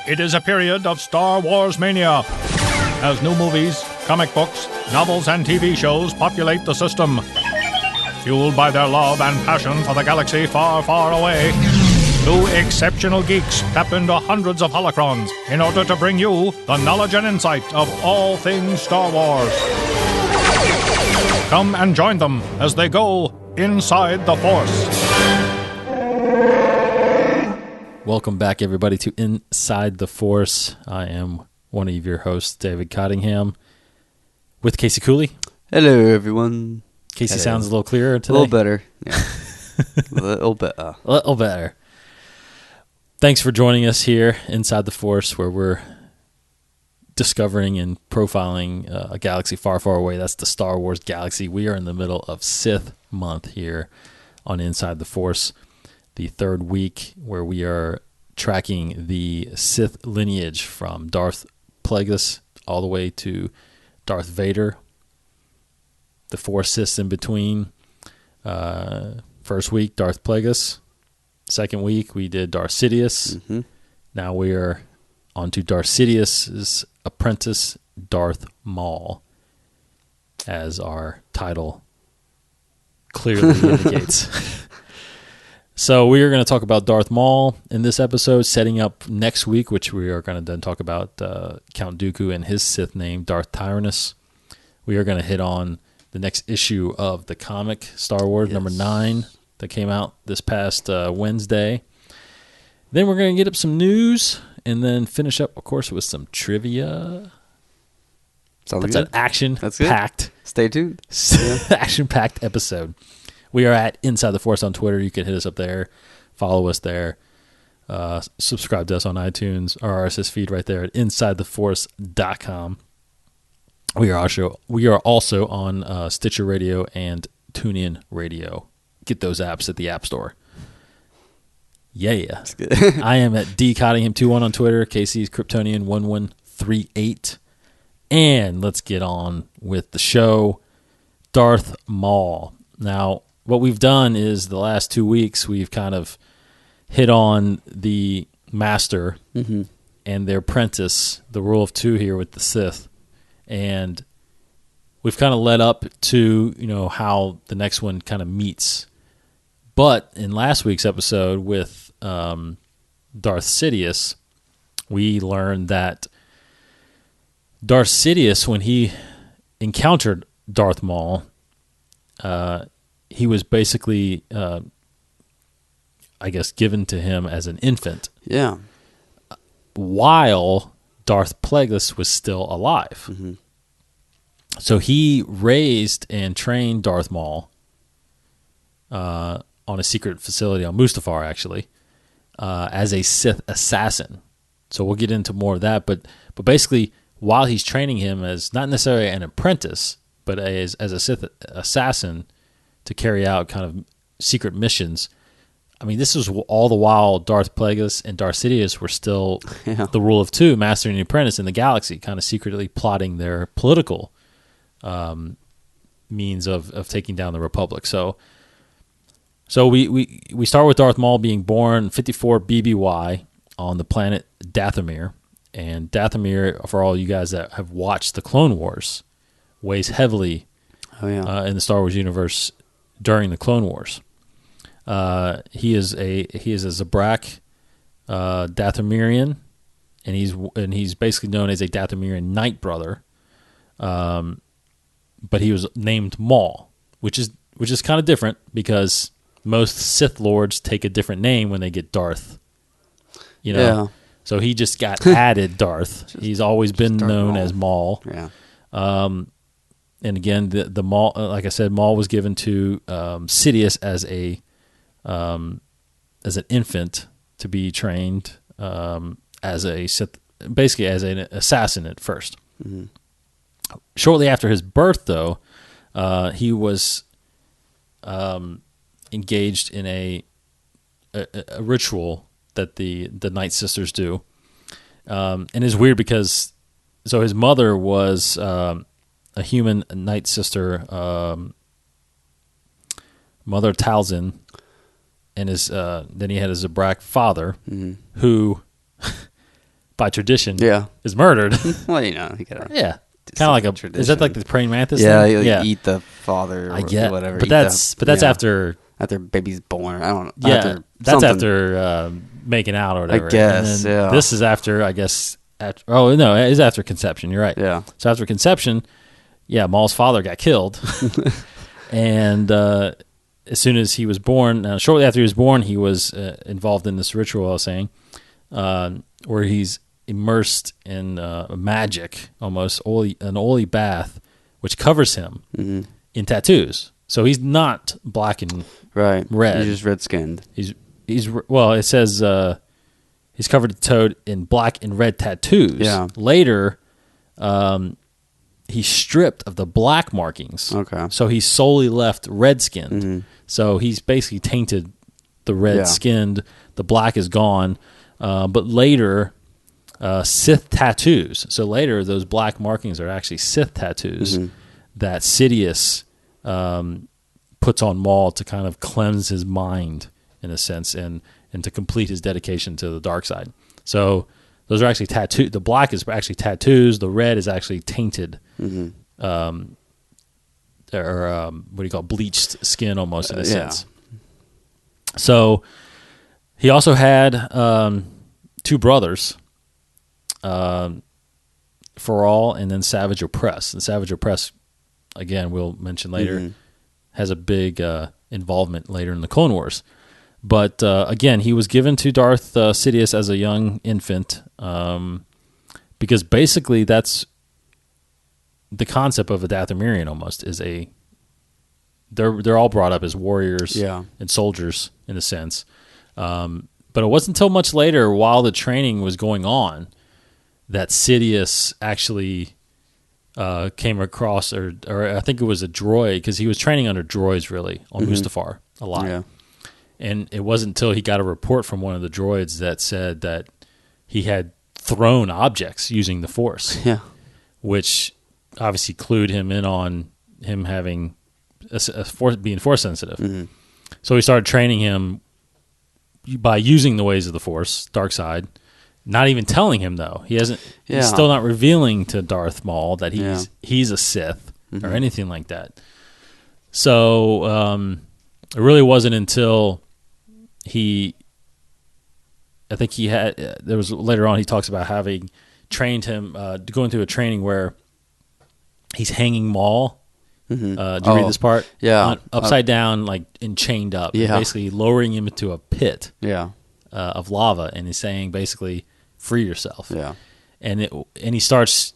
It is a period of Star Wars mania, as new movies, comic books, novels, and TV shows populate the system. Fueled by their love and passion for the galaxy far, far away, two exceptional geeks tap into hundreds of holocrons in order to bring you the knowledge and insight of all things Star Wars. Come and join them as they go inside the Force. Welcome back, everybody, to Inside the Force. I am one of your hosts, David Cottingham, with Casey Cooley. Hello, everyone. Casey sounds a little clearer today. A little better. Yeah. A little better. A little better. Thanks for joining us here, Inside the Force, where we're discovering and profiling a galaxy far, far away. That's the Star Wars galaxy. We are in the middle of Sith Month here on Inside the Force, the third week where we are tracking the Sith lineage from Darth Plagueis all the way to Darth Vader. The four Siths in between. First week, Darth Plagueis. Second week, we did Darth Sidious. Mm-hmm. Now we are on to Darth Sidious's apprentice, Darth Maul, as our title clearly indicates. So we are going to talk about Darth Maul in this episode, setting up next week, which we are going to then talk about Count Dooku and his Sith name, Darth Tyrannus. We are going to hit on the next issue of the comic, Star Wars number 9, that came out this past Wednesday. Then we're going to get up some news, and then finish up, of course, with some trivia. That's an action-packed. Stay tuned. Action-packed episode. We are at Inside the Force on Twitter. You can hit us up there. Follow us there. Subscribe to us on iTunes. Our RSS feed right there at InsideTheForce.com. We are also on Stitcher Radio and TuneIn Radio. Get those apps at the App Store. Yeah. That's good. I am at dcottingham21 on Twitter. Casey's Kryptonian1138. And let's get on with the show. Darth Maul. Now, what we've done is the last 2 weeks we've kind of hit on the master and their apprentice, the rule of two here with the Sith. And we've kind of led up to, how the next one kind of meets. But in last week's episode with Darth Sidious, we learned that Darth Sidious, when he encountered Darth Maul, he was basically, given to him as an infant. Yeah. While Darth Plagueis was still alive. Mm-hmm. So he raised and trained Darth Maul on a secret facility on Mustafar, actually, as a Sith assassin. So we'll get into more of that. But basically, while he's training him as not necessarily an apprentice, but as a Sith assassin to carry out kind of secret missions. I mean, this was all the while Darth Plagueis and Darth Sidious were still the rule of two, master and apprentice in the galaxy, kind of secretly plotting their political means of taking down the Republic. So we start with Darth Maul being born 54 BBY on the planet Dathomir. And Dathomir, for all you guys that have watched the Clone Wars, weighs heavily in the Star Wars universe during the Clone Wars. He is a Zabrak Dathomirian, and he's basically known as a Dathomirian Nightbrother. But he was named Maul, which is kind of different because most Sith Lords take a different name when they get Darth. Yeah. So he just got added Darth. He's always been known as Maul. Yeah. And again, the Maul, like I said, Maul was given to Sidious as an infant to be trained as a Sith, basically as an assassin at first. Mm-hmm. Shortly after his birth, though, he was engaged in a ritual that the Night Sisters do, and it's weird because his mother was a human Night Sister, Mother Talzin, and then he had a Zabrak father who by tradition, Yeah. is murdered. Well, you gotta. Yeah. Kind of like tradition. Is that like the praying mantis? Yeah, thing? you eat the father. Or I get, whatever. but that's after baby's born. I don't know. Yeah, that's after making out or whatever. I guess. And then this is after, I guess. It is after conception. You're right. Yeah. So after conception, Maul's father got killed, and as soon as he was born, shortly after he was born, he was involved in this ritual I was saying, where he's immersed in magic, almost an oily bath, which covers him in tattoos. So he's not black and red. He's just red skinned. It says he's covered toad in black and red tattoos. Yeah. Later, he's stripped of the black markings. Okay. So he's solely left red skinned. So he's basically tainted the red skinned. The black is gone. But later, Sith tattoos. So later, those black markings are actually Sith tattoos that Sidious puts on Maul to kind of cleanse his mind, in a sense, and to complete his dedication to the dark side. So those are actually tattoo. The black is actually tattoos. The red is actually tainted, bleached skin, almost, in a sense. So he also had two brothers, For All and then Savage Opress. And Savage Opress, again, we'll mention later, has a big involvement later in the Clone Wars. But again, he was given to Darth Sidious as a young infant, because basically that's the concept of a Dathomirian. Almost is they're all brought up as warriors and soldiers in a sense. But it wasn't until much later, while the training was going on, that Sidious actually came across, or I think it was a droid, because he was training under droids really on Mustafar a lot. Yeah. And it wasn't until he got a report from one of the droids that said that he had thrown objects using the Force, which obviously clued him in on him having being Force sensitive. So he started training him by using the ways of the Force, dark side. Not even telling him though. He's still not revealing to Darth Maul that he's a Sith or anything like that. So it really wasn't until there was later on he talks about having trained him, going through a training where he's hanging Maul. Do you read this part? Yeah. Upside down, like, and chained up. Yeah. Basically lowering him into a pit of lava, and he's saying basically, free yourself. Yeah. And he starts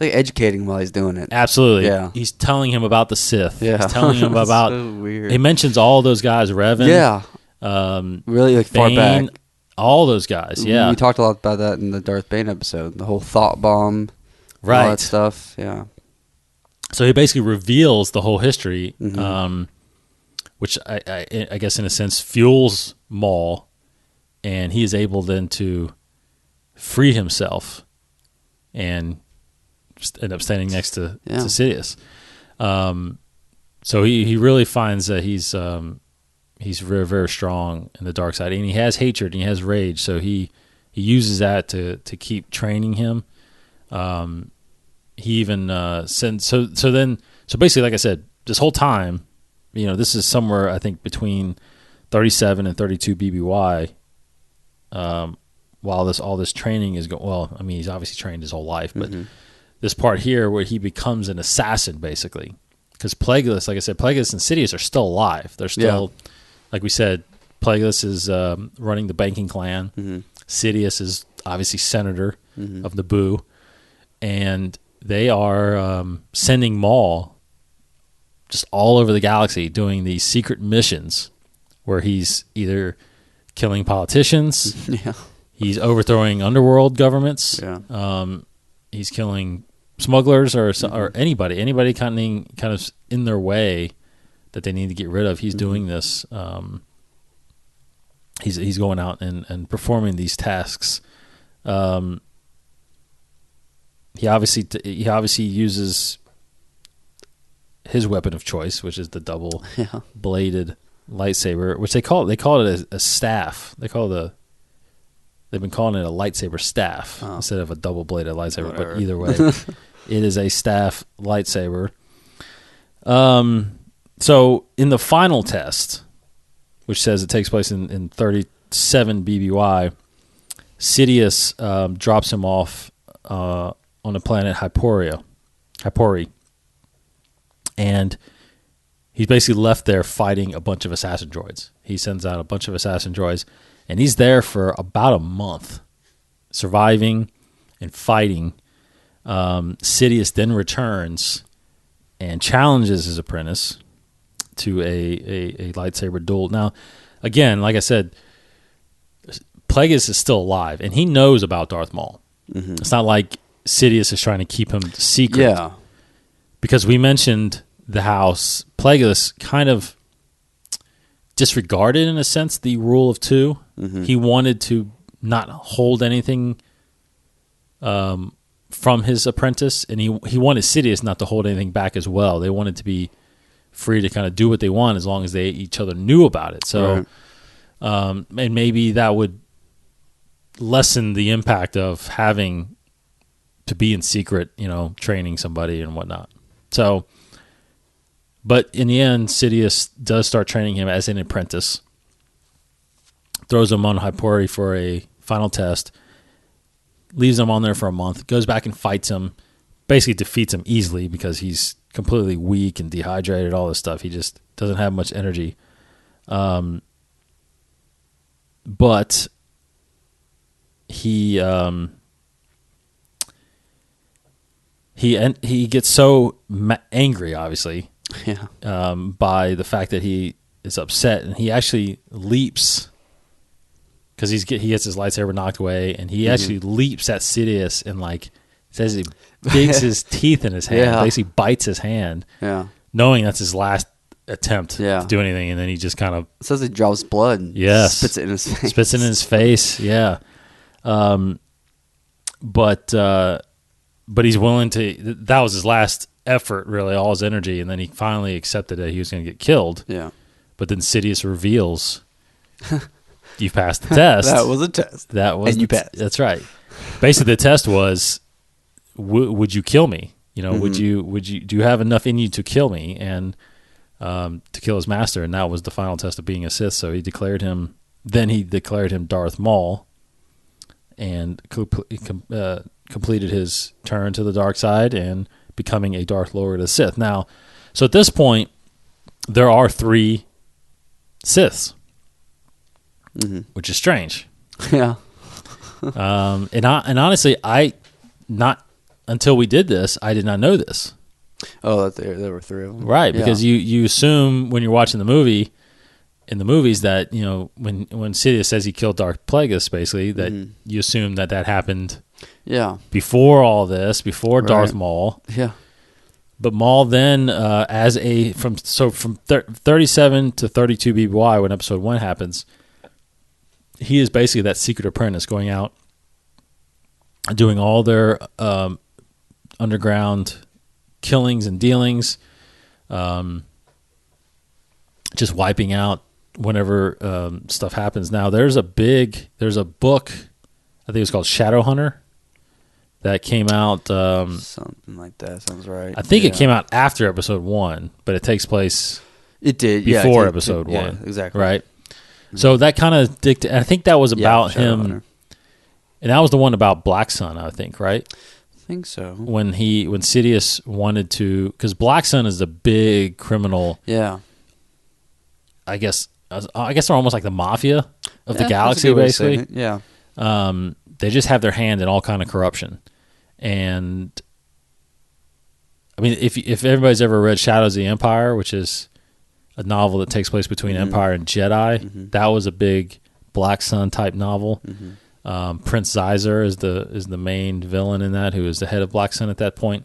like educating while he's doing it. Absolutely. Yeah. He's telling him about the Sith. Yeah. He's telling him about so weird. He mentions all those guys, Revan. Yeah. Really like Bane, far back. All those guys, yeah. We talked a lot about that in the Darth Bane episode. The whole thought bomb. Right. All that stuff. Yeah. So he basically reveals the whole history, which I guess in a sense fuels Maul, and he is able then to free himself and just end up standing next to Sidious. So he really finds that he's very, very strong in the dark side, and he has hatred and he has rage. So he uses that to keep training him. He even sends so basically, like I said, this whole time, this is somewhere I think between 37 and 32 BBY. While all this training is going, well, I mean, he's obviously trained his whole life, but this part here where he becomes an assassin, basically, because Plagueis, like I said, Plagueis and Sidious are still alive. They're still, like we said, Plagueis is running the banking clan. Sidious is obviously senator of Naboo, and they are sending Maul just all over the galaxy doing these secret missions where he's either killing politicians, he's overthrowing underworld governments, he's killing smugglers or anybody kind of in their way that they need to get rid of. He's doing this. He's going out and performing these tasks. He obviously uses his weapon of choice, which is the double bladed lightsaber, which they call it a staff. They They've been calling it a lightsaber staff instead of a double-bladed lightsaber. Whatever. But either way, it is a staff lightsaber. So in the final test, which says it takes place in 37 BBY, Sidious drops him off on the planet Hypori. And he's basically left there fighting a bunch of assassin droids. He sends out a bunch of assassin droids, and he's there for about a month, surviving and fighting. Sidious then returns and challenges his apprentice to a lightsaber duel. Now, again, like I said, Plagueis is still alive, and he knows about Darth Maul. Mm-hmm. It's not like Sidious is trying to keep him secret. Yeah. Because we mentioned the house, Plagueis kind of disregarded, in a sense, the rule of two. Mm-hmm. He wanted to not hold anything from his apprentice, and he wanted Sidious not to hold anything back as well. They wanted to be free to kind of do what they want as long as they each other knew about it. So, right. And maybe that would lessen the impact of having to be in secret, training somebody and whatnot. So, but in the end, Sidious does start training him as an apprentice, throws him on Hypori for a final test, leaves him on there for a month, goes back and fights him, basically defeats him easily because he's completely weak and dehydrated, all this stuff. He just doesn't have much energy. But he gets so angry, obviously, by the fact that he is upset, and he actually leaps because he gets his lightsaber knocked away, and he actually leaps at Sidious and says he digs his teeth in his hand, basically bites his hand, knowing that's his last attempt to do anything, and then he just kind of it says he drops blood. Yes, spits it in his face. Spits it in his face. Yeah. But he's willing to. That was his last effort, really, all his energy, and then he finally accepted that he was going to get killed. Yeah. But then Sidious reveals, "You passed the test." That was a test. And you passed. That's right. Basically, the test was, would you kill me? Would you? Do you have enough in you to kill me and to kill his master? And that was the final test of being a Sith. So he declared him. Then he declared him Darth Maul, and completed his turn to the dark side and becoming a Darth Lord of the Sith. Now, so at this point, there are 3 Siths, which is strange. Yeah. And honestly, not until we did this, I did not know this. Oh, there were 3 of them. Right, because you assume when you're watching the movie, in the movies, that when Sidious says he killed Darth Plagueis, basically that you assume that happened before all this, before Darth Maul. Yeah. But Maul then, from 37 to 32 BBY, when Episode 1 happens, he is basically that secret apprentice going out, doing all their underground killings and dealings, just wiping out whenever stuff happens. Now, there's a book, I think it's called Shadow Hunter, that came out. Something like that sounds right. I think it came out after Episode 1, but it takes place. It did before Episode 1. Yeah, exactly. Right. Mm-hmm. So that kind of I think that was about him, Hunter. And that was the one about Black Sun, I think, right? I think so. When Sidious wanted to, because Black Sun is the big criminal. Yeah. I guess they're almost like the mafia of the galaxy, basically. Yeah. They just have their hand in all kind of corruption, and I mean, if everybody's ever read Shadows of the Empire, which is a novel that takes place between Empire and Jedi, that was a big Black Sun type novel. Prince Zyzer is the main villain in that, who is the head of Black Sun at that point.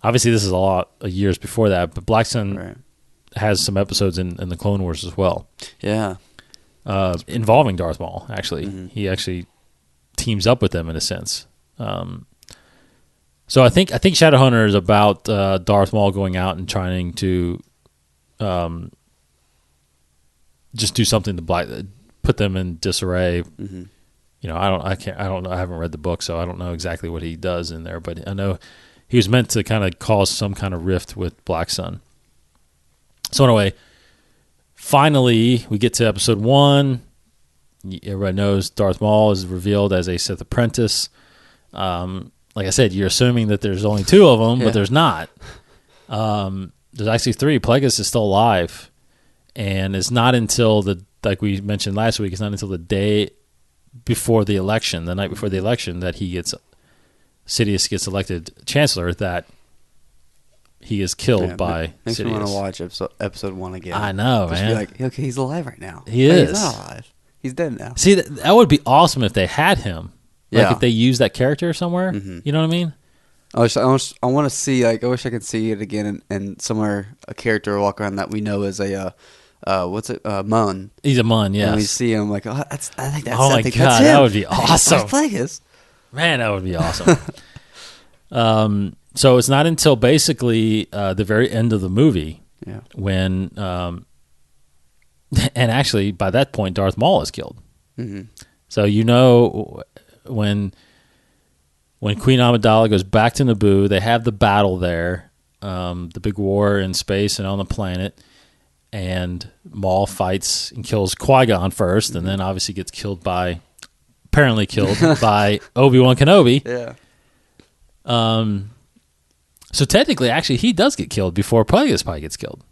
Obviously, this is a lot of years before that, but Black Sun has some episodes in the Clone Wars as well. Yeah. Involving Darth Maul, actually. He actually teams up with them in a sense. So I think Shadowhunter is about Darth Maul going out and trying to just do something to put them in disarray, I haven't read the book, so I don't know exactly what he does in there, but I know he was meant to kind of cause some kind of rift with Black Sun. So anyway, finally we get to episode 1. Everybody knows Darth Maul is revealed as a Sith apprentice. Like I said, you're assuming that there's only 2 of them, but there's not. There's actually 3. Plagueis is still alive, and it's not until like we mentioned last week, it's not until the day before the election, the night before the election, that Sidious gets elected Chancellor, that he is killed by makes Sidious. me want to watch episode 1 again. I know, just man. Be like, okay, he's alive right now. He is. He's not alive. He's dead now. See, that would be awesome if they had him. Like if they used that character somewhere. Mm-hmm. You know what I mean? I want to see, like, I wish I could see it again and somewhere a character walk around that we know as a Mun. He's a Mun, yes. And we see him like, I think that's. Oh my God, that would be awesome. Plagueis. Man, that would be awesome. So it's not until basically the very end of the movie when, and actually by that point, Darth Maul is killed. Mm-hmm. So when Queen Amidala goes back to Naboo, they have the battle there, the big war in space and on the planet, and Maul fights and kills Qui-Gon first, and then obviously gets apparently killed by Obi-Wan Kenobi. Yeah. So technically, actually, he does get killed before Plagueis probably gets killed.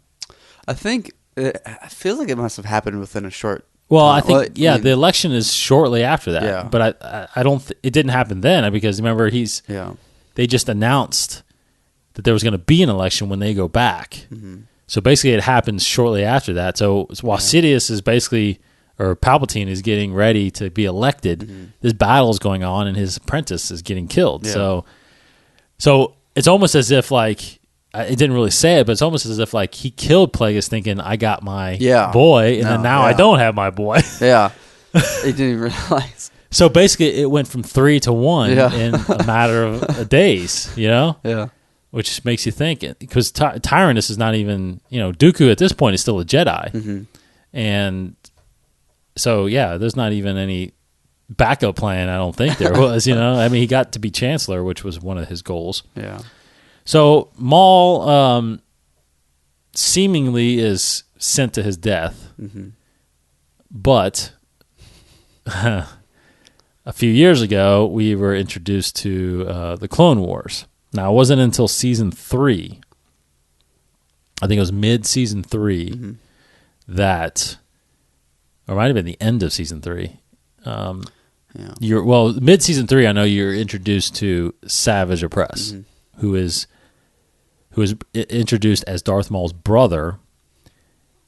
I think it feels like it must have happened within a short. Well, I think the election is shortly after that. Yeah. But I don't. It didn't happen then because remember they just announced that there was going to be an election when they go back. Mm-hmm. So basically, it happens shortly after that. So while Sidious is basically, or Palpatine is getting ready to be elected, this battle is going on, and his apprentice is getting killed. Yeah. So it's almost as if like. It didn't really say it, but it's almost as if like he killed Plagueis thinking I got my boy, and then now I don't have my boy. Yeah, he didn't even realize. So basically, it went from 3 to 1 in a matter of days. Yeah, which makes you think because Tyrannus is not even Dooku at this point is still a Jedi, and so there's not even any backup plan. I don't think there was. I mean, he got to be Chancellor, which was one of his goals. Yeah. So Maul seemingly is sent to his death, but a few years ago we were introduced to the Clone Wars. Now it wasn't until season 3, I think it was mid-season 3, that, or it might have been the end of season 3. Mid-season 3, I know you're introduced to Savage Opress. Who is introduced as Darth Maul's brother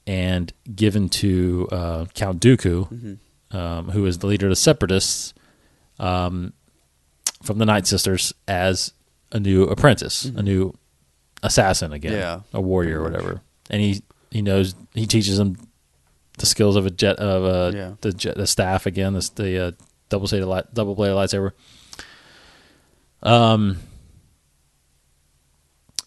and given to Count Dooku, who is the leader of the Separatists from the Night Sisters, as a new apprentice, a new assassin again, a warrior or whatever. And he teaches him the skills of the staff again, the double-bladed lightsaber.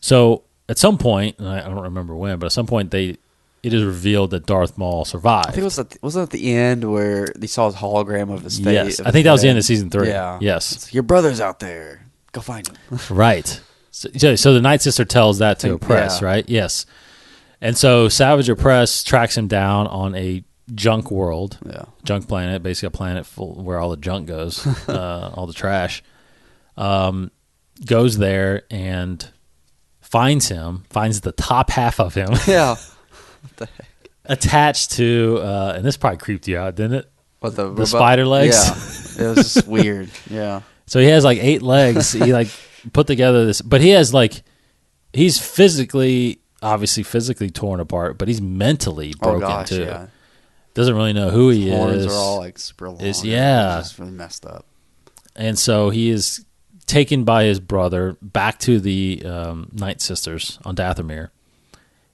So at some point, and I don't remember when, but at some point it is revealed that Darth Maul survived. I think wasn't it at the end where they saw his hologram of his face? Yes, I think that was the end of season 3. Yeah. Yes. Your brother's out there. Go find him. Right. So the Night Sister tells that to Opress, right? Yes. And so Savage Opress tracks him down on a junk world, junk planet, basically a planet full where all the junk goes, all the trash. Goes there and finds the top half of him. Yeah. What the heck? Attached to, and this probably creeped you out, didn't it? What the spider legs? Yeah. It was just weird. Yeah. So he has like 8 legs. He like put together this, but he has like, he's obviously physically torn apart, but he's mentally broken too. Yeah. Doesn't really know who he is. Horns are all like super long. It's just really messed up. And so he is taken by his brother back to the Night Sisters on Dathomir,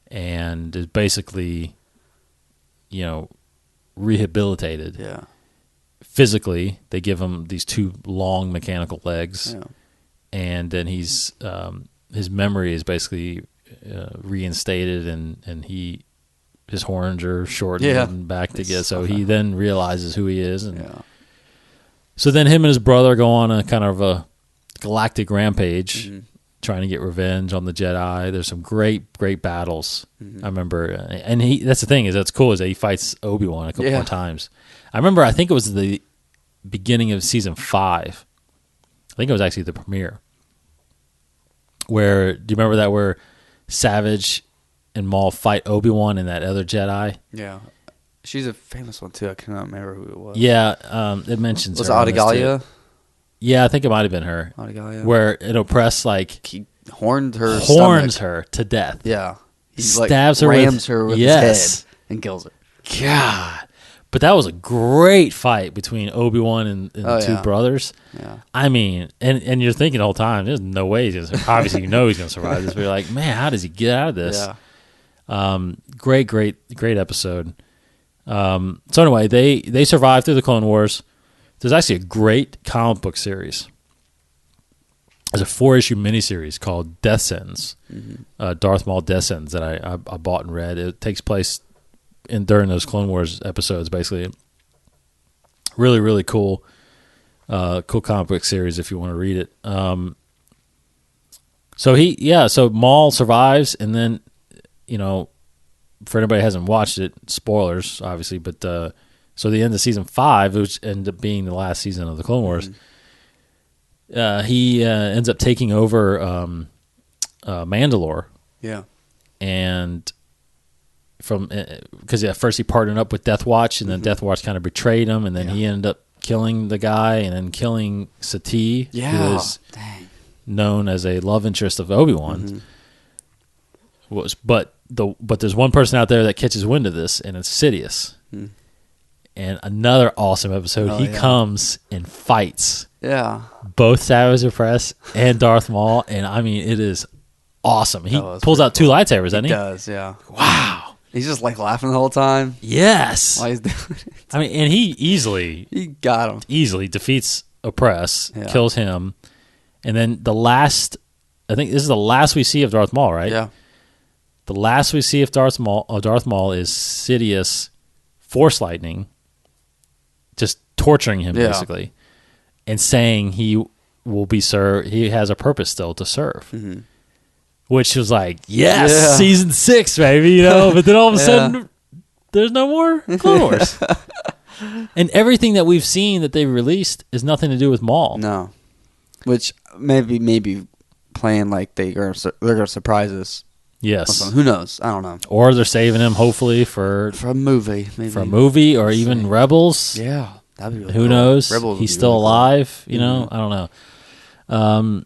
and is basically, rehabilitated. Yeah. Physically, they give him these 2 long mechanical legs, and then his memory is basically reinstated, and his horns are shortened and back together. So he then realizes who he is, and So then him and his brother go on a kind of a galactic rampage, trying to get revenge on the Jedi. There's some great battles. I remember, and that's the thing that's cool is that he fights Obi-Wan a couple more times. I remember, I think it was the beginning of season 5. I think it was actually the premiere. Where, do you remember that where Savage and Maul fight Obi-Wan and that other Jedi? Yeah. She's a famous one, too. I cannot remember who it was. Yeah, it mentions was her. Was it Adigalia? Yeah, I think it might have been her. Adigalia. Where it oppressed, like... He horns her to death. Yeah. He stabs her rams her with his head and kills her. God. But that was a great fight between Obi-Wan and the two brothers. Yeah. I mean, and you're thinking the whole time, there's no way he's going to survive. Obviously, you know he's going to survive this, but you're like, man, how does he get out of this? Yeah. Great episode. So anyway, they survived through the Clone Wars. There's actually a great comic book series. There's a 4-issue miniseries called Death Sentence, Darth Maul Death Sentence that I bought and read. It takes place during those Clone Wars episodes, basically. Really, really cool. Cool comic book series if you want to read it. So Maul survives, and then, for anybody who hasn't watched it, spoilers, obviously, but so the end of season 5, which ended up being the last season of the Clone Wars, he ends up taking over Mandalore. Yeah. And because at first he partnered up with Death Watch, and then Death Watch kind of betrayed him, and then he ended up killing the guy, and then killing Satine, who is known as a love interest of Obi-Wan. But there's one person out there that catches wind of this, and it's Sidious. And another awesome episode, he comes and fights both Savage Opress and Darth Maul, and I mean, it is awesome. He pulls out 2 lightsabers, doesn't he? He does, yeah. Wow. He's just like laughing the whole time. Yes. While he's doing it. I mean, and he got him. Easily defeats Opress, kills him, and then I think this is the last we see of Darth Maul, right? Yeah. The last we see of Darth Maul is Sidious Force lightning, just torturing him basically, and saying he will be he has a purpose still to serve. Which was like, yes, season 6, baby, But then all of a sudden, there's no more Clone Wars. And everything that we've seen that they've released is nothing to do with Maul. No. Which maybe playing like they're gonna surprise us. Yes. Who knows? I don't know. Or they're saving him, hopefully, for a movie. Maybe. For a movie, or even Rebels. Yeah. That'd be really Who cool. knows? Rebels He's still alive, I don't know.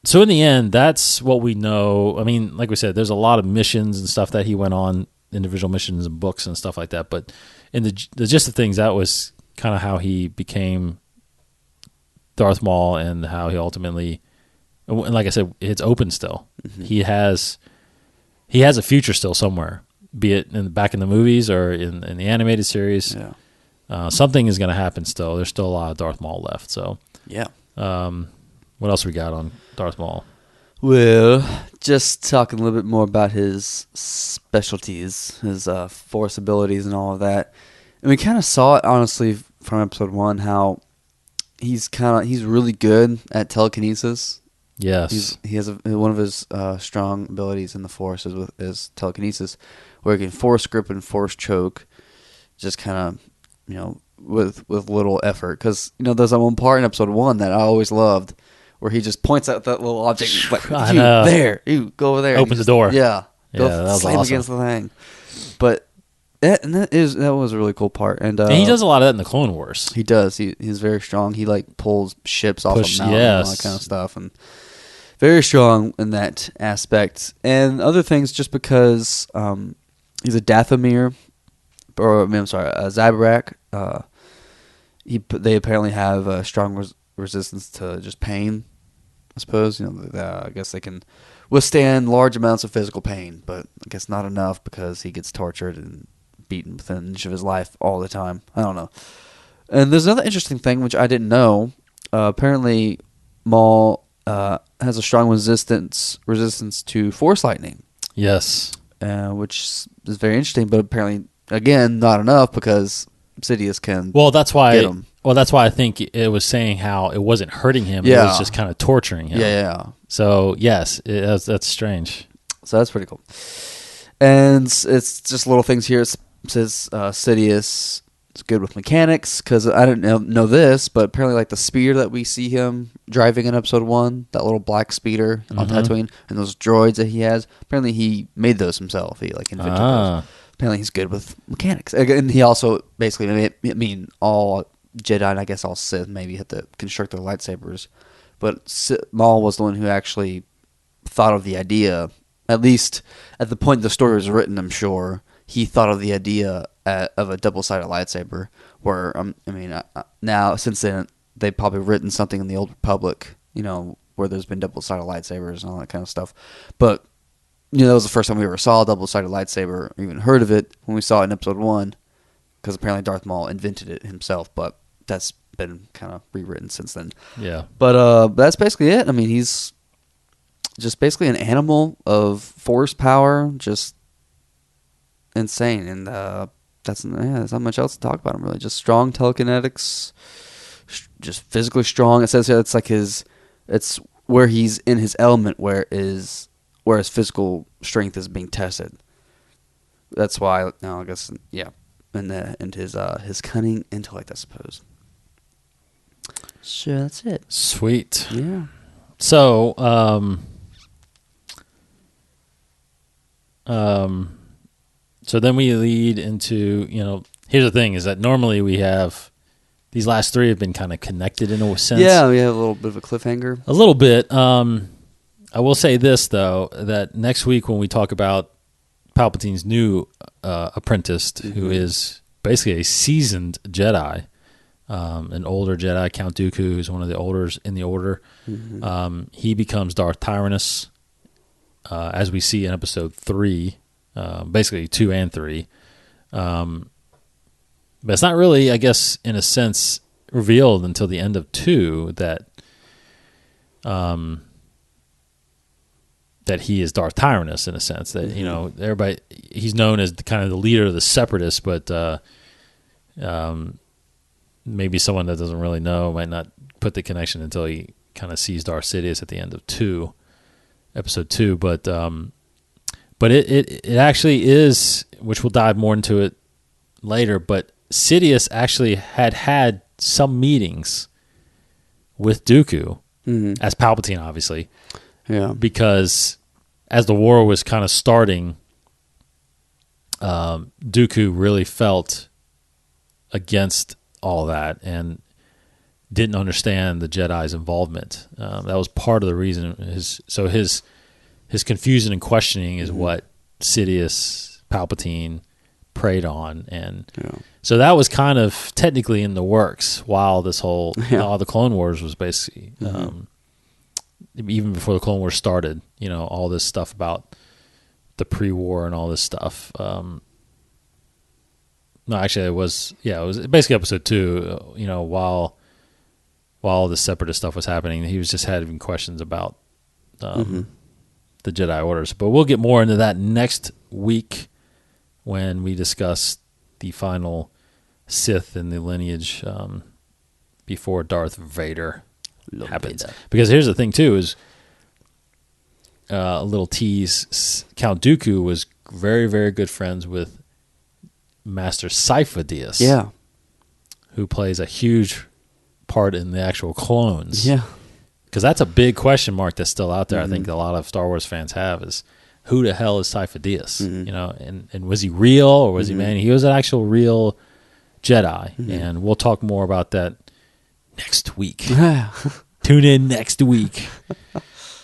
So in the end, that's what we know. I mean, like we said, there's a lot of missions and stuff that he went on, individual missions and books and stuff like that. But in the gist of things, that was kind of how he became Darth Maul, and how he ultimately, and like I said, it's open still. He has a future still somewhere, be it back in the movies or in the animated series. Yeah. Something is going to happen still. There's still a lot of Darth Maul left. So yeah. What else we got on Darth Maul? Well, just talking a little bit more about his specialties, his force abilities and all of that. And we kind of saw it, honestly, from episode 1, how he's really good at telekinesis. Yes. He has one of his strong abilities in the force is telekinesis, where he can force grip and force choke, just kind of, with little effort. Because, there's that one part in episode 1 that I always loved, where he just points at that little object, like, you go over there. Opens the door. Yeah. That was slam awesome. against the thing. But that was a really cool part. And he does a lot of that in the Clone Wars. He does. He's very strong. He pulls ships off of mountains and all that kind of stuff. And very strong in that aspect. And other things, just because he's a Dathomir, a Zabrak. They apparently have a strong resistance to just pain, I suppose. I guess they can withstand large amounts of physical pain, but I guess not enough, because he gets tortured and beaten within an inch of his life all the time. I don't know. And there's another interesting thing, which I didn't know. Apparently, Maul has a strong resistance to force lightning. Yes. Which is very interesting, but apparently, again, not enough, because Sidious can. Well, that's why. Get him. Well, that's why I think it was saying how it wasn't hurting him. It was just kind of torturing him. Yeah. So yes, that's strange. So that's pretty cool. And it's just little things here. It says Sidious is good with mechanics, because I didn't know this, but apparently like the speeder that we see him driving in episode 1, that little black speeder on Tatooine, and those droids that he has, apparently he made those himself. He like invented those. Apparently he's good with mechanics. And he also basically, all Jedi and I guess all Sith maybe had to construct their lightsabers, but Maul was the one who actually thought of the idea. At least at the point the story was written, I'm sure he thought of the idea of a double-sided lightsaber. Where now since then they've probably written something in the Old Republic, where there's been double-sided lightsabers and all that kind of stuff. But that was the first time we ever saw a double-sided lightsaber, or even heard of it, when we saw it in episode 1, because apparently Darth Maul invented it himself. But that's been kind of rewritten since then. Yeah. But that's basically it. He's just basically an animal of force power, just insane. And there's not much else to talk about him, really. Just strong telekinetics, just physically strong. It says here it's where he's in his element, where his physical strength is being tested. That's why, I guess, yeah. And his cunning intellect, I suppose. Sure, that's it. Sweet. Yeah. So, so then we lead into, here's the thing, is that normally we have, these last 3 have been kind of connected in a sense. Yeah, we have a little bit of a cliffhanger. A little bit. I will say this, though, that next week when we talk about Palpatine's new apprentice, who is basically a seasoned Jedi, an older Jedi, Count Dooku, who's one of the olders in the Order. He becomes Darth Tyrannus, as we see in episode 3, basically 2 and 3. But it's not really, I guess, in a sense, revealed until the end of 2 that he is Darth Tyrannus, in a sense. That everybody, he's known as kind of the leader of the Separatists, but maybe someone that doesn't really know might not put the connection until he kind of sees Darth Sidious at the end of episode 2. But it actually is, which we'll dive more into it later. But Sidious actually had some meetings with Dooku as Palpatine, obviously. Yeah, because as the war was kind of starting, Dooku really felt against all that and didn't understand the Jedi's involvement. That was part of the reason. His confusion and questioning is what Sidious, Palpatine preyed on, and so that was kind of technically in the works while this whole all the Clone Wars was basically. Even before the Clone Wars started, all this stuff about the pre-war and all this stuff. No, actually, it was basically episode 2. While the Separatist stuff was happening, he was just having questions about the Jedi Orders. But we'll get more into that next week when we discuss the final Sith in the lineage before Darth Vader happens. Because here's the thing too, is a little tease, Count Dooku was very, very good friends with Master Sifo-Dyas, who plays a huge part in the actual clones. Because that's a big question mark that's still out there. I think a lot of Star Wars fans have, is who the hell is Sifo-Dyas? And was he real, or was he man? He was an actual real Jedi, and we'll talk more about that next week. Tune in next week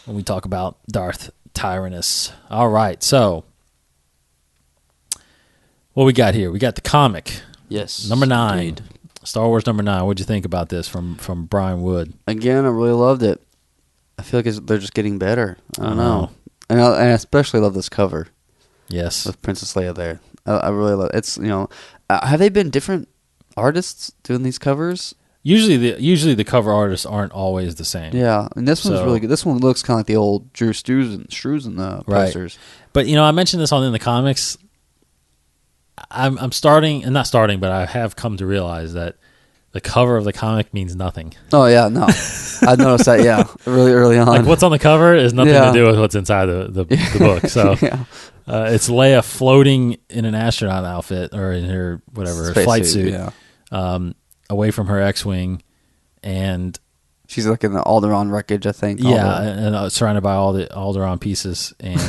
when we talk about Darth Tyrannus. All right, so what we got here? We got the comic. Yes. Number 9. Star Wars number 9. What'd you think about this from Brian Wood? Again, I really loved it. I feel like they're just getting better. I don't know. And I especially love this cover. Yes. With Princess Leia there. I really love it. It's, have they been different artists doing these covers? Usually the cover artists aren't always the same. Yeah, and this one's really good. This one looks kind of like the old Drew Struzan posters. But I mentioned this in the comics. I'm starting, and not starting, but I have come to realize that the cover of the comic means nothing. Oh yeah, no, I noticed that. Yeah, really early on. Like what's on the cover is nothing to do with what's inside the book. So it's Leia floating in an astronaut outfit or in her whatever flight suit, away from her X-wing, and she's like in the Alderaan wreckage, I think. And surrounded by all the Alderaan pieces, and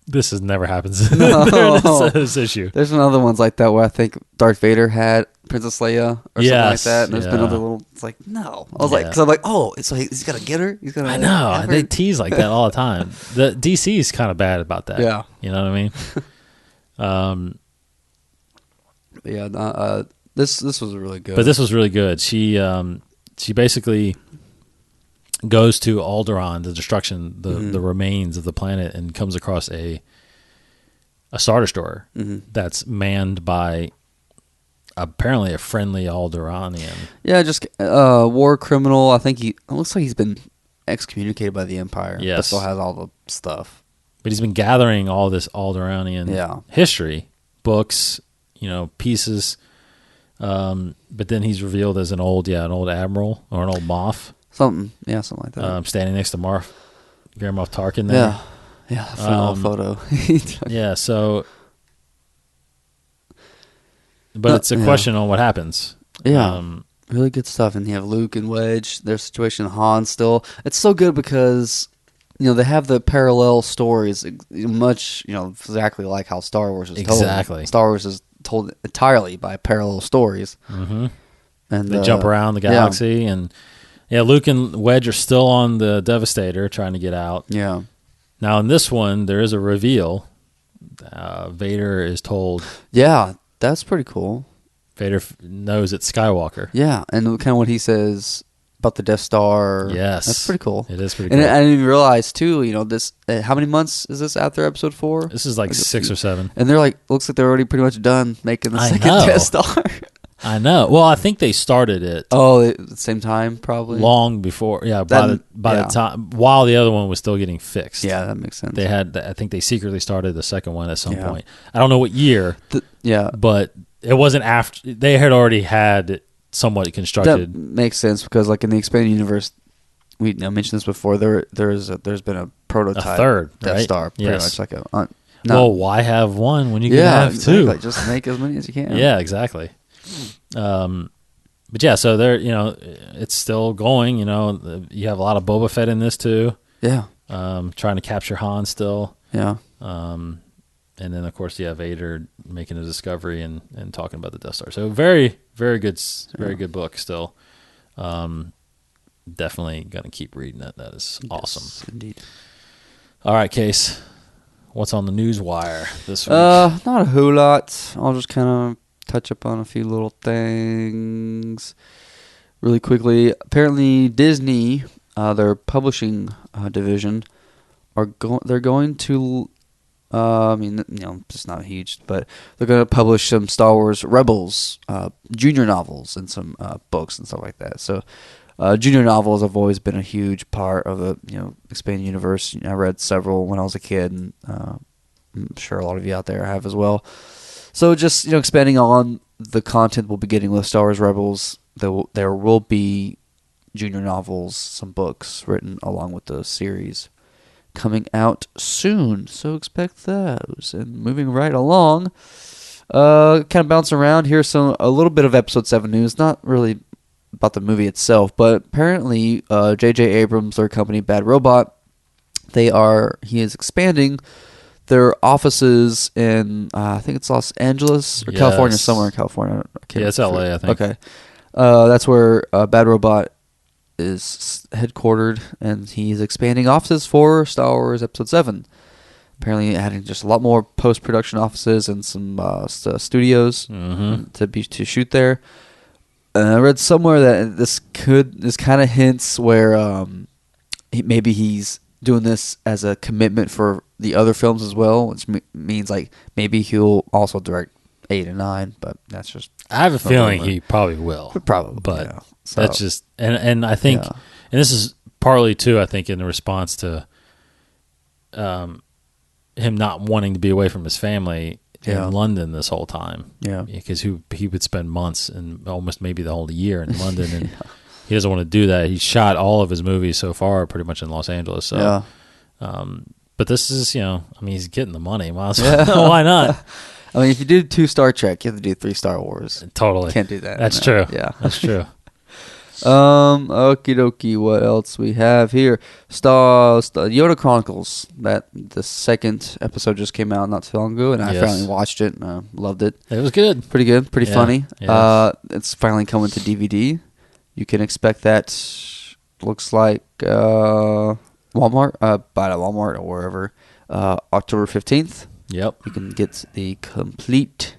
this never happens during this issue. There's some other ones like that where I think Darth Vader had Princess Leia or something like that, and there's been other little. It's like no, I was like, because I'm like, oh, it's like he's gonna get her. He's gonna. I know they tease like that all the time. The DC is kind of bad about that. Yeah, you know what I mean. This was really good. But this was really good. She basically goes to Alderaan, the destruction, the remains of the planet, and comes across a Star Destroyer that's manned by apparently a friendly Alderaanian. Yeah, just war criminal. I think it looks like he's been excommunicated by the Empire. Yes. But still has all the stuff. But he's been gathering all this Alderaanian history, books, pieces. But then he's revealed as an old admiral or an old Moff. Something like that. Standing next to Grand Moff Tarkin there. Yeah, final photo. Yeah, so... But it's a question on what happens. Yeah, really good stuff. And you have Luke and Wedge, their situation, Han still. It's so good because, they have the parallel stories, much, exactly like how Star Wars is told. Exactly. Star Wars is told entirely by parallel stories. Mm-hmm. And they jump around the galaxy. And, Luke and Wedge are still on the Devastator trying to get out. Yeah. Now, in this one, there is a reveal. Vader is told... Yeah. That's pretty cool. Vader knows it's Skywalker. Yeah, and kind of what he says about the Death Star. Yes. That's pretty cool. It is pretty cool. And I didn't even realize, too, this. How many months is this after Episode 4? This is like 6 or 7. And they're like, looks like they're already pretty much done making the second Death Star. I know. Well, I think they started it. Oh, at the same time, probably? Long before. Yeah, by the time, while the other one was still getting fixed. Yeah, that makes sense. I think they secretly started the second one at some point. I don't know what year. But it wasn't after. They had already had it somewhat constructed. That makes sense because, like, in the expanded universe, we mentioned this before, there's been a prototype. A third, Death right? Star. Pretty much like a... Well, why have one when you can have two? Exactly. Just make as many as you can. Yeah, exactly. But yeah, so there, it's still going. You have a lot of Boba Fett in this too. Yeah. Trying to capture Han still. Yeah. And then of course you have Vader making a discovery and talking about the Death Star. So very, very good, good book still. Definitely gonna keep reading it. That is awesome. Yes, indeed. All right, Case. What's on the news wire this week? Not a whole lot. I'll just kind of touch up on a few little things really quickly. Apparently, Disney, their publishing division, they're going to. It's not huge, but they're going to publish some Star Wars Rebels junior novels and some books and stuff like that. So, junior novels have always been a huge part of the expanded universe. I read several when I was a kid, and I'm sure a lot of you out there have as well. So just expanding on the content we'll be getting with Star Wars Rebels, there will be junior novels, some books written along with the series coming out soon. So expect those. And moving right along, kind of bounce around. Here's a little bit of Episode 7 news. Not really about the movie itself, but apparently J.J. Abrams, their company Bad Robot, he is expanding their offices in, I think it's Los Angeles or California, somewhere in California. It's LA, I think. Okay. That's where Bad Robot is headquartered, and he's expanding offices for Star Wars Episode 7. Apparently adding just a lot more post-production offices and some studios to shoot there. I read somewhere that this kind of hints where maybe he's doing this as a commitment for the other films as well, which means like maybe he'll also direct 8 and 9, but that's just... I have a feeling he probably will. Probably, but yeah. So, that's just... And I think... Yeah. And this is partly, too, I think, in response to him not wanting to be away from his family. in London this whole time. Yeah. Because he would spend months and almost maybe the whole year in London, and he doesn't want to do that. He shot all of his movies so far pretty much in Los Angeles. So, but this is, he's getting the money. Might as well. Why not? I mean, if you do 2 Star Trek, you have to do 3 Star Wars. Totally. Can't do that. That's true. Yeah. That's true. Okie dokie, what else we have here? Star Yoda Chronicles. That the 2nd episode just came out not too long ago, and I finally watched it. Loved it. It was good. Pretty good. Pretty funny. Yeah. It's finally coming to DVD. You can expect that. Looks like Walmart, buy it at Walmart or wherever. October 15th. Yep. You can get the complete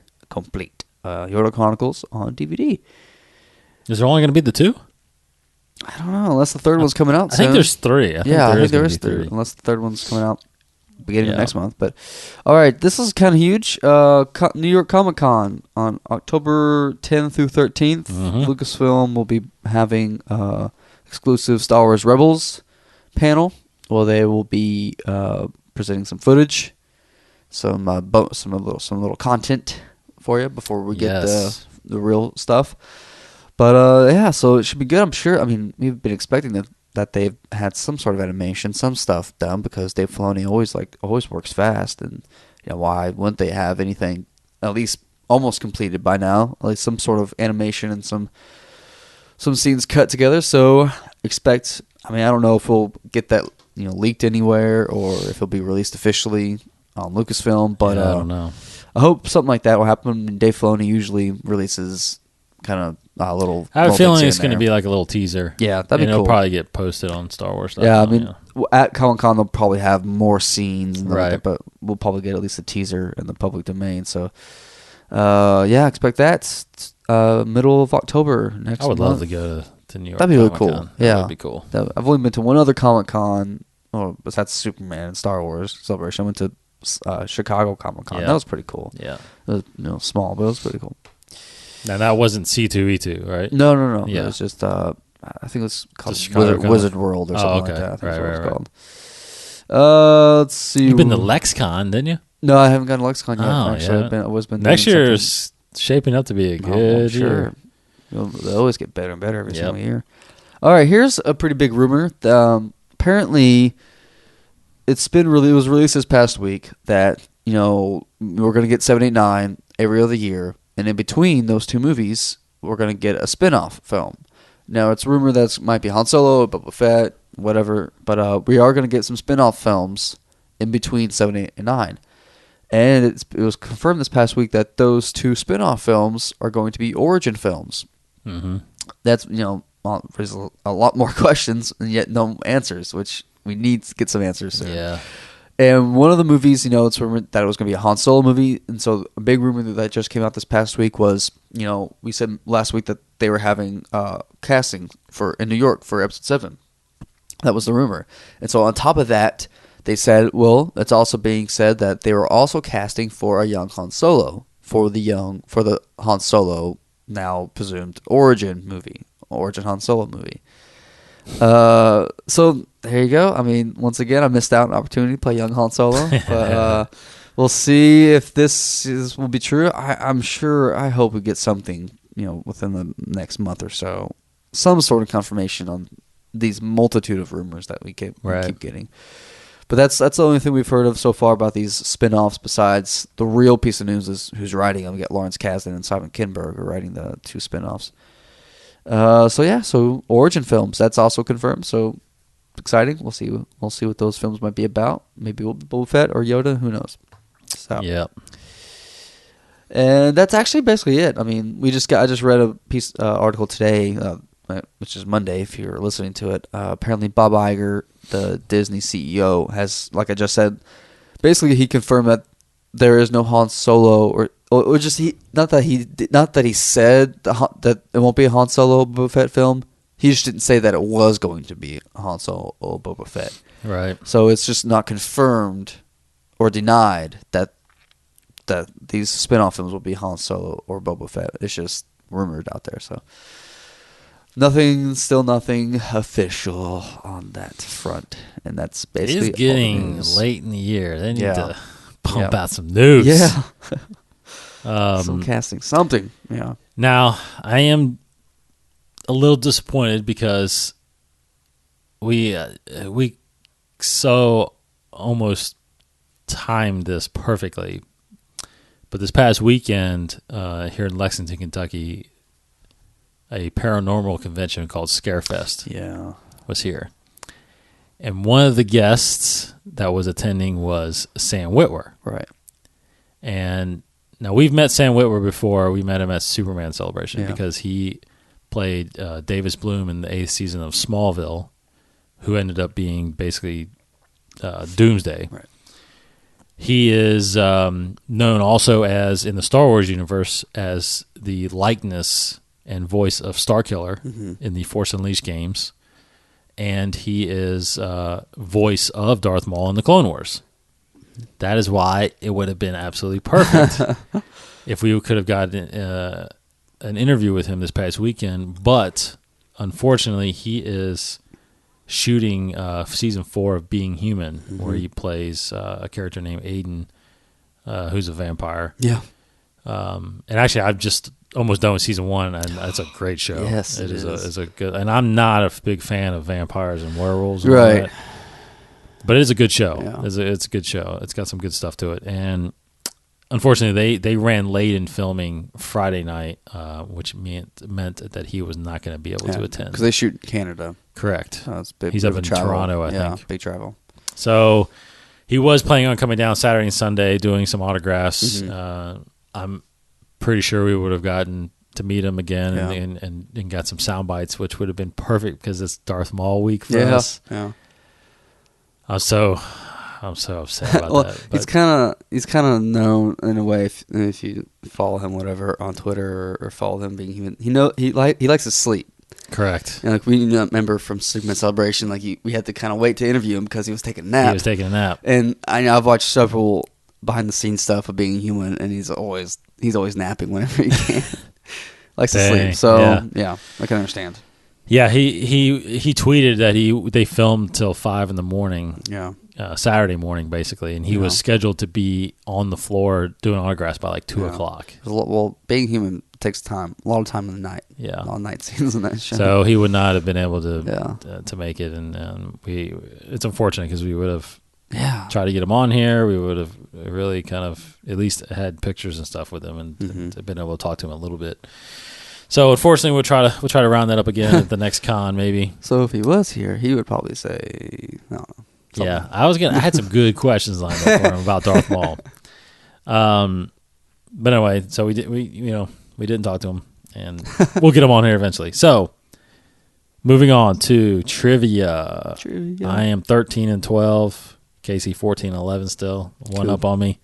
Yoda Chronicles on DVD. Is there only going to be the 2? I don't know, unless the 3rd one's coming out soon. I think there's 3. I think there is 3, unless the 3rd one's coming out beginning of next month. But all right, this is kind of huge. New York Comic Con on October 10th through 13th. Lucasfilm will be having exclusive Star Wars Rebels panel. Well, they will be presenting some footage, some little content for you before we get the real stuff. But so it should be good. I'm sure. I mean, we've been expecting that they've had some sort of animation, some stuff done, because Dave Filoni always works fast, and why wouldn't they have anything at least almost completed by now? At least some sort of animation and some scenes cut together. So expect. I mean, I don't know if we'll get that leaked anywhere or if it'll be released officially on Lucasfilm, but I don't know. I hope something like that will happen. Dave Filoni usually releases kind of little. I have a feeling it's going to be like a little teaser. Yeah, that'd be cool. It'll probably get posted on Star Wars stuff. Yeah, I mean, at Comic-Con they'll probably have more scenes, and right? Like that, but we'll probably get at least a teaser in the public domain. So, expect that middle of October next month. I would love to go to New York. That'd be really Comic-Con. cool. Yeah, that'd be cool. I've only been to one other Comic-Con. Oh, besides Superman and Star Wars Celebration, I went to Chicago Comic-Con. That was pretty cool. Yeah, it was small, but it was pretty cool. Now that wasn't C2E2, right? No. Yeah. It was just I think it was called Wizard World or something like that. I think that's what it was called. Let's see. You've been to LexCon, didn't you? No, I haven't gone to LexCon yet. Oh, actually, yeah. I've always been. Next year is shaping up to be a good year. They always get better and better every single year. All right, here's a pretty big rumor. Apparently, it was released this past week that we're going to get 7, 8, 9 every other year. And in between those 2 movies, we're going to get a spin-off film. Now, it's rumored that it might be Han Solo, Boba Fett, whatever. But we are going to get some spin-off films in between 7, 8, and 9. And it was confirmed this past week that those 2 spin-off films are going to be origin films. Mm-hmm. That's, there's a lot more questions and yet no answers, which we need to get some answers soon. Yeah. And one of the movies, it's rumored that it was going to be a Han Solo movie. And so a big rumor that just came out this past week was, we said last week that they were having casting in New York for Episode 7. That was the rumor. And so on top of that, they said, it's also being said that they were also casting for a young Han Solo, for the Han Solo, now presumed origin Han Solo movie. So there you go. I mean, once again, I missed out on an opportunity to play young Han Solo, but we'll see if this will be true. I'm sure. I hope we get something, within the next month or so, some sort of confirmation on these multitude of rumors that we keep getting. But that's the only thing we've heard of so far about these spin-offs. Besides, the real piece of news is who's writing them. We got Lawrence Kasdan and Simon Kinberg are writing the 2 spin-offs. So origin films, that's also confirmed. So exciting. We'll see what those films might be about. Maybe we'll be Boba Fett or Yoda. Who knows? So and that's actually basically it. I mean, I just read a article today, which is Monday. If you're listening to it, apparently Bob Iger, the Disney CEO, has, like I just said, basically he confirmed that there is no Han Solo or just not that he said that it won't be a Han Solo Boba Fett film. He just didn't say that it was going to be a Han Solo or Boba Fett. Right. So it's just not confirmed or denied that these spin-off films will be Han Solo or Boba Fett. It's just rumored out there. So nothing official on that front, and that's basically it's getting all the news. late in the year. They need to pump out some news. Yeah. Some casting. Something. Yeah. Now, I am a little disappointed because we so almost timed this perfectly. But this past weekend here in Lexington, Kentucky, a paranormal convention called Scarefest was here. And one of the guests that was attending was Sam Witwer. Right. And now we've met Sam Witwer before. We met him at Superman Celebration because he played Davis Bloom in the 8th season of Smallville, who ended up being basically Doomsday. Right. He is known also as, in the Star Wars universe, as the likeness and voice of Starkiller in the Force Unleashed games. And he is voice of Darth Maul in the Clone Wars. That is why it would have been absolutely perfect if we could have gotten an interview with him this past weekend. But unfortunately, he is shooting season 4 of Being Human, where he plays a character named Aiden, who's a vampire. Yeah. And actually, I've just almost done with season 1, and that's a great show. Yes, it is a good. And I'm not a big fan of vampires and werewolves, and right? all that, but it is a good show. Yeah. It's a good show. It's got some good stuff to it. And unfortunately, they ran late in filming Friday night, which meant that he was not going to be able to attend because they shoot in Canada. Correct. It's big. He's up in Toronto, I think. Big travel. So he was planning on coming down Saturday and Sunday, doing some autographs. I'm pretty sure we would have gotten to meet him again and got some sound bites, which would have been perfect because it's Darth Maul week for us. Yeah. I'm so upset about well, that. But he's kind of known in a way if you follow him, whatever, on Twitter or follow him Being Human. He likes to sleep. Correct. And like we remember from Superman Celebration, like we had to kind of wait to interview him because he was taking a nap. He was taking a nap. And I've watched several behind the scenes stuff of Being Human, and he's always napping whenever he can. Likes to sleep. So yeah, I can understand. Yeah, he tweeted that they filmed till 5 a.m. Yeah. Saturday morning basically, and he was scheduled to be on the floor doing autographs by like 2 o'clock. Well, Being Human takes time, a lot of time in the night. Yeah, a lot of night scenes in that show. So he would not have been able to make it, and it's unfortunate because we would have tried to get him on here. We would have really kind of at least had pictures and stuff with him and been able to talk to him a little bit. So unfortunately, we'll try to round that up again at the next con, maybe. So if he was here, he would probably say, "No." Yeah, I had some good questions lined up for him about Darth Maul. But anyway, so we didn't talk to him, and we'll get him on here eventually. So moving on to trivia. I am 13-12. Casey 14-11 still. One up on me.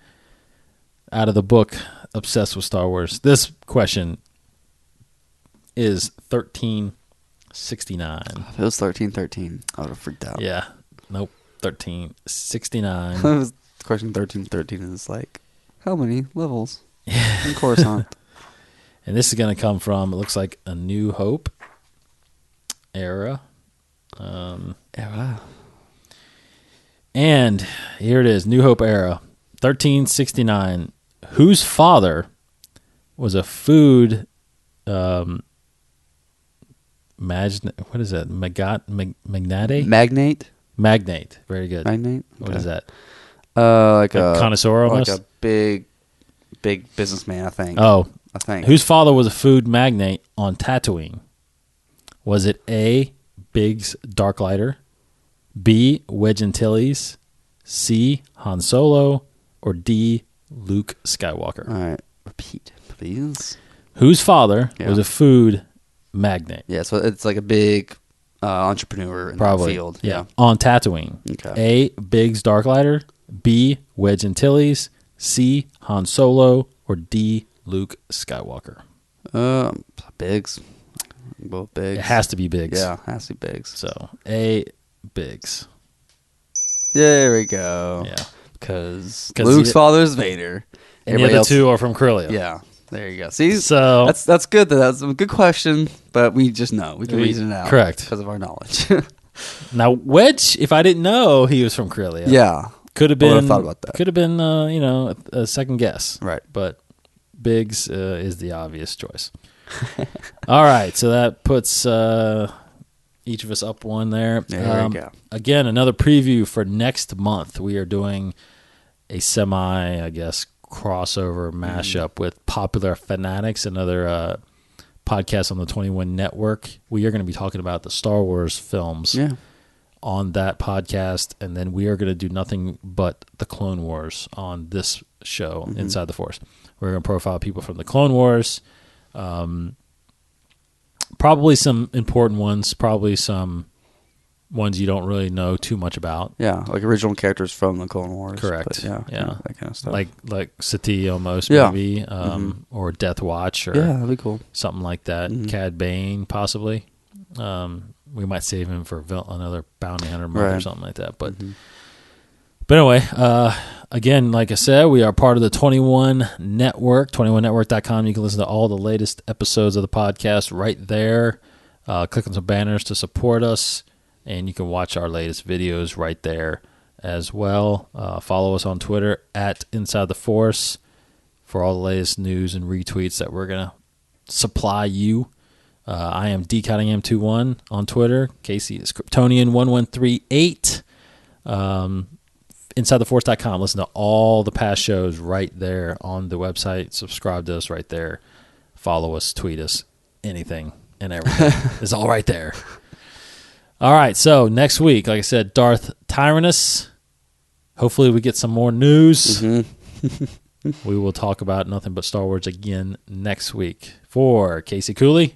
Out of the book, Obsessed with Star Wars. This question is 1369. If it was 1313, I would have freaked out. Yeah. Nope. 1369. Question 1313 is like, how many levels in Coruscant? And this is going to come from, it looks like, A New Hope era. And here it is, New Hope era, 1369. Whose father was a food what is that? Magnate? Magnate. Very good. Magnate? Okay. What is that? Like a connoisseur almost? Like a big businessman, I think. Oh. I think. Whose father was a food magnate on Tatooine? Was it A, Biggs Darklighter, B, Wedge Antilles, C, Han Solo, or D, Luke Skywalker? All right. Repeat, please. Whose father was a food magnate? Yeah, so it's like a big entrepreneur in that field. Yeah. On Tatooine. Okay. A, Biggs Darklighter, B, Wedge Antilles, C, Han Solo, or D, Luke Skywalker? Biggs. Both Biggs. It has to be Biggs. Yeah, it has to be Biggs. So, A, Biggs. There we go. Yeah. Because Luke's father is Vader. And the other two are from Corellia. Yeah. There you go. See, so that's good. That's a good question, but we just know. We can reason it out. Correct. Because of our knowledge. Now, Wedge, if I didn't know he was from Corellia. Yeah. Could have been. I thought about that. Could have been, a second guess. Right. But Biggs is the obvious choice. All right, so that puts each of us up one there. There we go. Again, another preview for next month. We are doing a crossover mashup with Popular Fanatics, another podcast on the 21 Network. We are going to be talking about the Star Wars films on that podcast, and then we are going to do nothing but the Clone Wars on this show, Inside the Force. We're going to profile people from the Clone Wars, probably some important ones, probably some ones you don't really know too much about. Yeah, like original characters from the Clone Wars. Correct. Yeah, that kind of stuff. Like Sati almost, maybe, or Death Watch, or that'd be cool. Something like that. Cad Bane, possibly. We might save him for another bounty hunter month or something like that. But anyway, again, like I said, we are part of the 21 Network, 21network.com. You can listen to all the latest episodes of the podcast right there. Click on some banners to support us, and you can watch our latest videos right there as well. Follow us on Twitter at Inside the Force for all the latest news and retweets that we're going to supply you. I am DCottingham21 on Twitter. Casey is Kryptonian1138. InsideTheForce.com. Listen to all the past shows right there on the website. Subscribe to us right there. Follow us, tweet us, anything and everything. It's all right there. All right, so next week, like I said, Darth Tyrannus. Hopefully we get some more news. We will talk about nothing but Star Wars again next week. For Casey Cooley.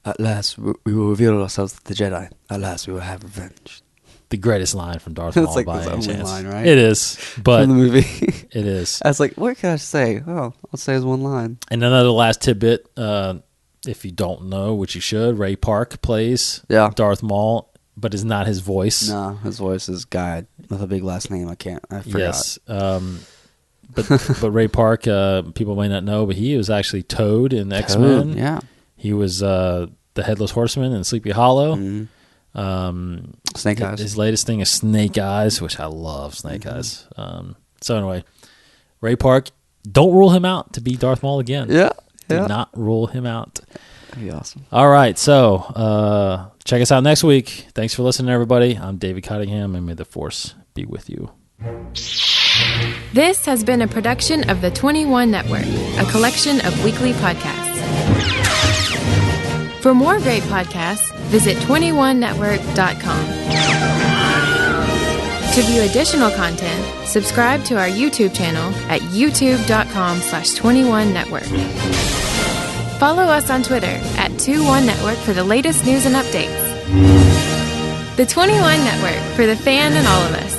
At last, we will reveal ourselves to the Jedi. At last, we will have revenge. The greatest line from Darth Maul. It's like by the any only chance. line, right? It is, but from the movie. It is. I was like, what can I say? Oh, I'll say his one line. And another last tidbit, if you don't know, which you should, Ray Park plays Darth Maul, but is not his voice. No, his voice is guy with a big last name. I forgot. Yes. But Ray Park, people may not know, but he was actually Toad in X-Men. Yeah. He was the Headless Horseman in Sleepy Hollow. Snake Eyes. His latest thing is Snake Eyes, which I love Snake Eyes. So anyway, Ray Park, don't rule him out to be Darth Maul again. Yeah. Do not rule him out. That'd be awesome. All right, so check us out next week. Thanks for listening, everybody. I'm David Cottingham, and may the Force be with you. This has been a production of the 21 Network, a collection of weekly podcasts. For more great podcasts, visit 21network.com. To view additional content, subscribe to our YouTube channel at youtube.com/21network. Follow us on Twitter at 21network for the latest news and updates. The 21 Network, for the fan and all of us.